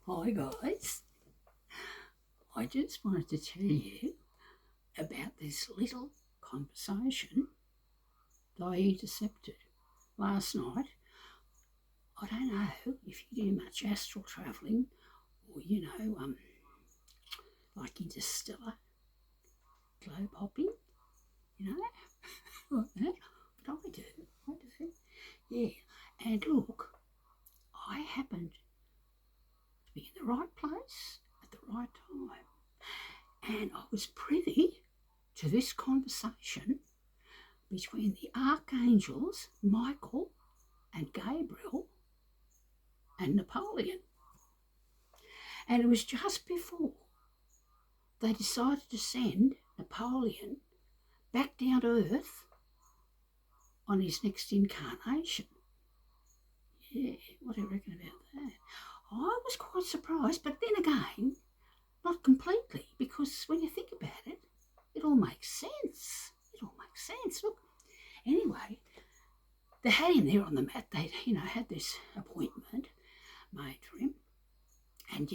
Hi guys, I just wanted to tell you about this little conversation that I intercepted last night. I don't know if you do much astral travelling or, like interstellar globe hopping, you know, like that. But I do. Yeah. And look, I happened to be in the right place at the right time. And I was privy to this conversation between the archangels Michael and Gabriel and Napoleon. And it was just before they decided to send Napoleon back down to Earth on his next incarnation. Yeah, what do you reckon about that? I was quite surprised, but then again, not completely, because when you think about it, it all makes sense. Look, anyway, they had him there on the mat. They, had this appointment made for him. And,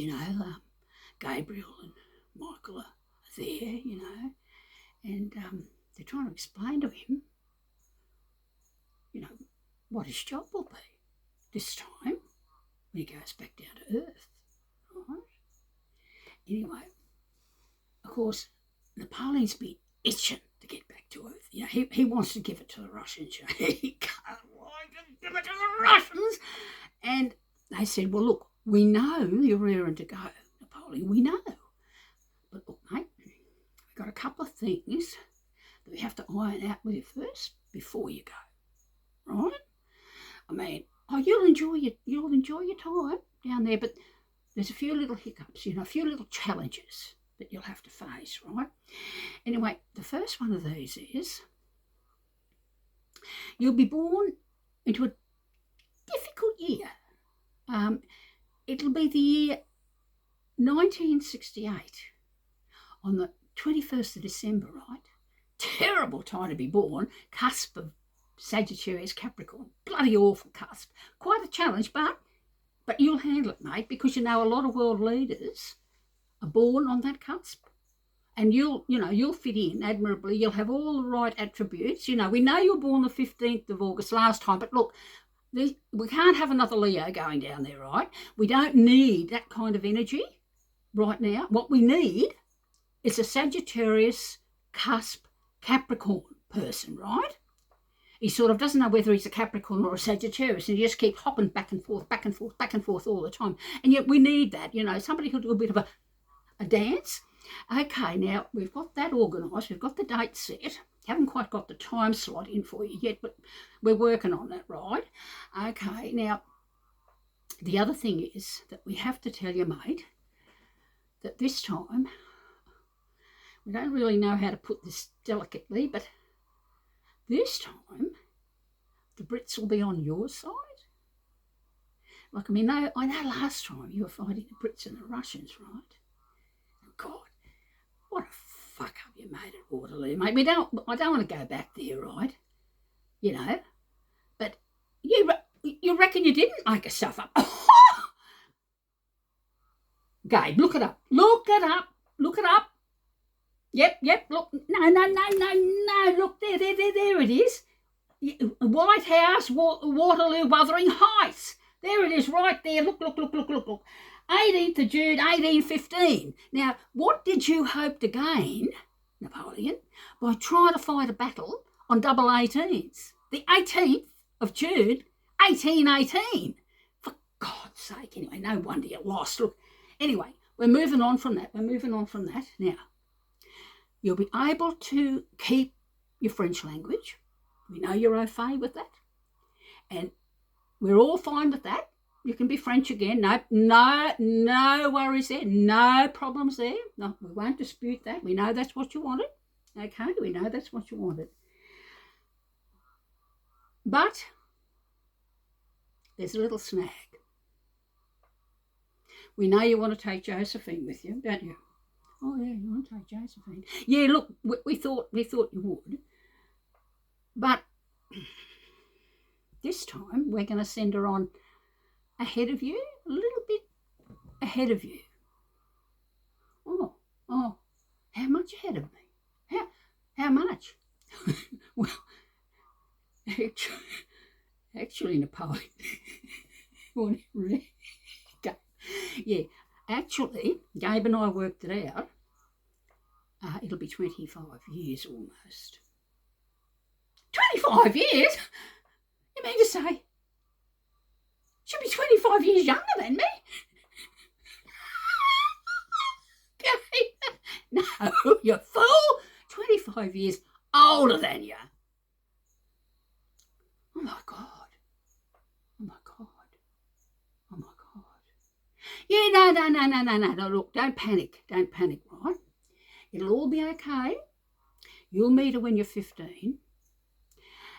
Gabriel and Michael are there, and they're trying to explain to him, what his job will be this time when he goes back down to Earth, right? Anyway, of course, Napoleon's been itching to get back to Earth. He wants to give it to the Russians. He can't wait to give it to the Russians. And they said, well, look, we know you're raring to go, Napoleon, we know. But look, mate, we've got a couple of things that we have to iron out with you first before you go, right? I mean, you'll enjoy your time down there, but there's a few little hiccups, a few little challenges that you'll have to face, right? Anyway, the first one of these is you'll be born into a difficult year. It'll be the year 1968 on the 21st of December, right? Terrible time to be born, cusp of Sagittarius Capricorn, bloody awful cusp. Quite a challenge, but you'll handle it, mate, because a lot of world leaders are born on that cusp. And you'll fit in admirably. You'll have all the right attributes. We know you were born the 15th of August last time, but look, we can't have another Leo going down there, right? We don't need that kind of energy right now. What we need is a Sagittarius cusp Capricorn person, right? He sort of doesn't know whether he's a Capricorn or a Sagittarius, and he just keeps hopping back and forth all the time. And yet we need that, somebody who'll do a bit of a dance. Okay, now we've got that organised. We've got the date set. Haven't quite got the time slot in for you yet, but we're working on that, right? Okay, now the other thing is that we have to tell you, mate, that this time, we don't really know how to put this delicately, but this time the Brits will be on your side. Like, I know last time you were fighting the Brits and the Russians, right? God, what a fuck up you made at Waterloo, mate. I don't want to go back there, right? But you reckon you didn't make yourself up? Gabe, look it up. Yep, look. No. Look, there it is. White House, Waterloo, Wuthering Heights. There it is, right there. Look. 18th of June, 1815. Now, what did you hope to gain, Napoleon, by trying to fight a battle on double 18s? The 18th of June, 1818. For God's sake, anyway, no wonder you lost. Look, anyway, we're moving on from that. Now, you'll be able to keep your French language. We know you're au fait with that. And we're all fine with that. You can be French again. No worries there. No problems there. No, we won't dispute that. We know that's what you wanted. Okay, we know that's what you wanted. But there's a little snag. We know you want to take Josephine with you, don't you? Oh, yeah, you want to take Josephine. Yeah, look, we thought you would. But this time we're going to send her on ahead of you, a little bit ahead of you. Oh, how much ahead of me? How much? Well, actually, Napoleon. Yeah, actually, Gabe and I worked it out. It'll be 25 years almost. 25 years? You mean to say she'll be 25 years younger than me? No, you fool! 25 years older than you. Oh my God. Oh my God. Oh my God. Yeah, no. Look, don't panic, right? It'll all be okay. You'll meet her when you're 15,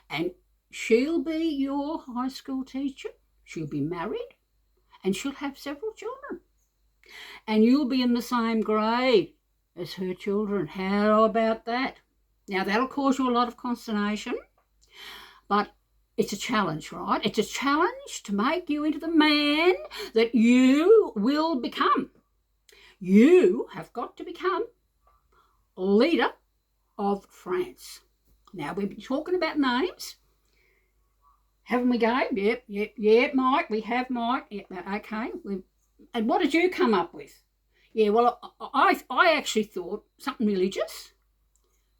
and she'll be your high school teacher. She'll be married, and she'll have several children. And you'll be in the same grade as her children. How about that? Now, that'll cause you a lot of consternation, but it's a challenge, right? It's a challenge to make you into the man that you will become. You have got to become leader of France. Now, we've been talking about names, haven't we, Gabe? Yep, Mike. We have Mike. Yep, okay. And what did you come up with? Yeah, well, I actually thought something religious.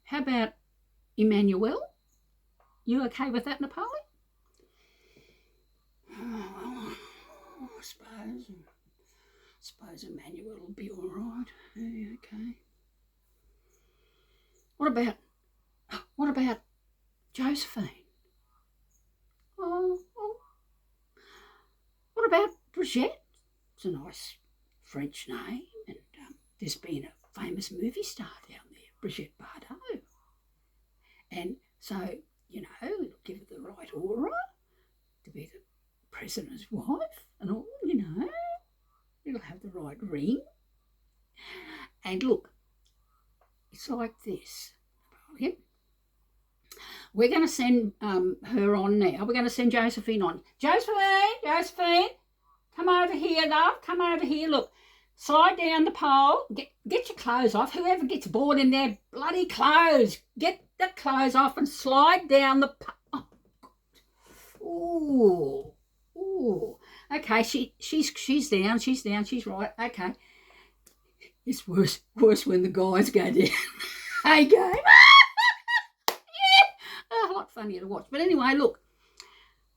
How about Emmanuel? You okay with that, Napoleon? Oh, well, I suppose Emmanuel will be all right. Yeah, okay. What about Josephine? Oh, what about Brigitte? It's a nice French name, and there's been a famous movie star down there, Brigitte Bardot. And so, it'll give it the right aura to be the president's wife and all, It'll have the right ring. And look, it's like this. We're going to send her on now. We're going to send Josephine on. Josephine, come over here, love. Come over here. Look, slide down the pole. Get your clothes off. Whoever gets bored in their bloody clothes, get the clothes off and slide down the pole. Oh, ooh. Okay, she's down. She's right. Okay. It's worse when the guys go down. Hey, Gabe. A lot funnier to watch. But anyway, look.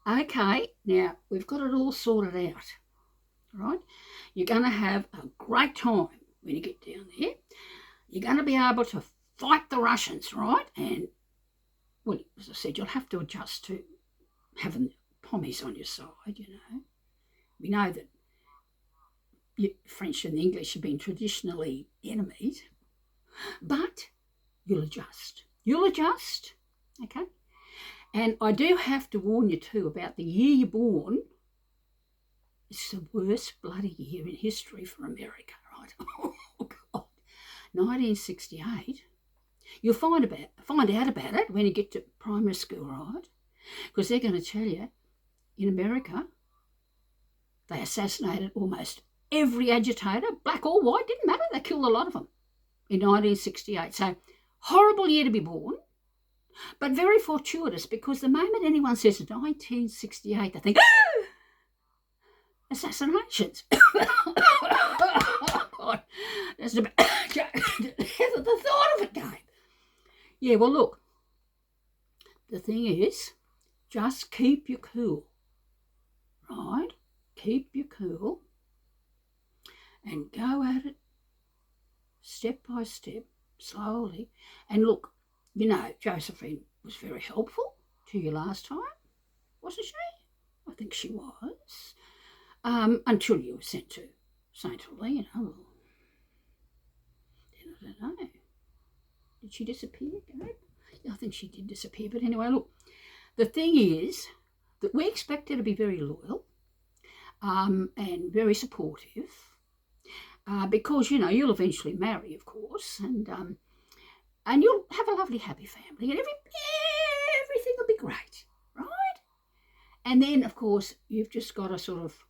Okay, now we've got it all sorted out, right? You're going to have a great time when you get down there. You're going to be able to fight the Russians, right? And, well, as I said, you'll have to adjust to having the Pommies on your side, We know that French and English have been traditionally enemies, but you'll adjust. Okay? And I do have to warn you too about the year you're born. It's the worst bloody year in history for America, right? Oh, God. 1968. You'll find out about it when you get to primary school, right? Because they're going to tell you, in America, they assassinated almost every agitator, black or white, didn't matter. They killed a lot of them in 1968. So, horrible year to be born. But very fortuitous, because the moment anyone says 1968, they think, assassinations. God, that's the thought of it, Gabe. Yeah, well, look, the thing is, just keep your cool, right? Keep your cool and go at it step by step, slowly. And look, Josephine was very helpful to you last time, wasn't she? I think she was. Until you were sent to St. Helena. Then I don't know. Did she disappear, Gabe? Yeah, I think she did disappear. But anyway, look, the thing is that we expect her to be very loyal and very supportive because, you'll eventually marry, of course, and you'll have a lovely, happy family, and everything will be great, right? And then, of course, you've just got to sort of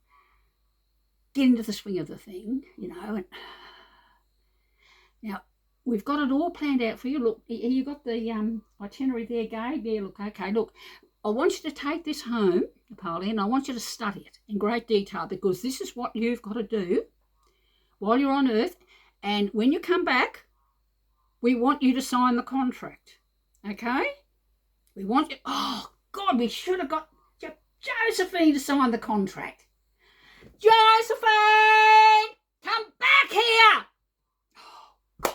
get into the swing of the thing, you know. And now, we've got it all planned out for you. Look, you got the itinerary there, Gabe? Yeah, look, okay, look. I want you to take this home, Napoleon. I want you to study it in great detail because this is what you've got to do while you're on Earth. And when you come back, we want you to sign the contract, okay? We want you... Oh, God, we should have got Josephine to sign the contract. Josephine! Come back here! Oh, God.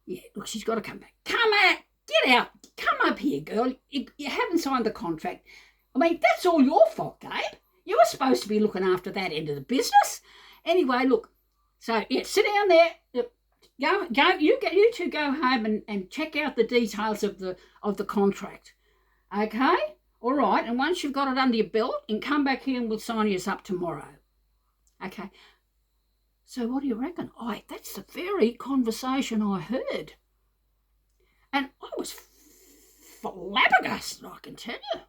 Yeah, look, she's got to come back. Come out. Get out. Come up here, girl. You haven't signed the contract. I mean, that's all your fault, Gabe. You were supposed to be looking after that end of the business. Anyway, look. So, yeah, sit down there. Go. You two go home and check out the details of the contract. Okay? All right. And once you've got it under your belt, and come back here and we'll sign you up tomorrow. Okay. So what do you reckon? That's the very conversation I heard. And I was flabbergasted, I can tell you.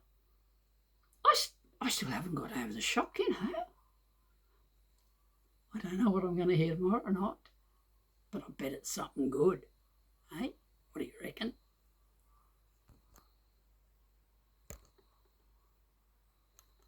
I still haven't got over the shock, you know. I don't know what I'm going to hear tomorrow or not, but I bet it's something good.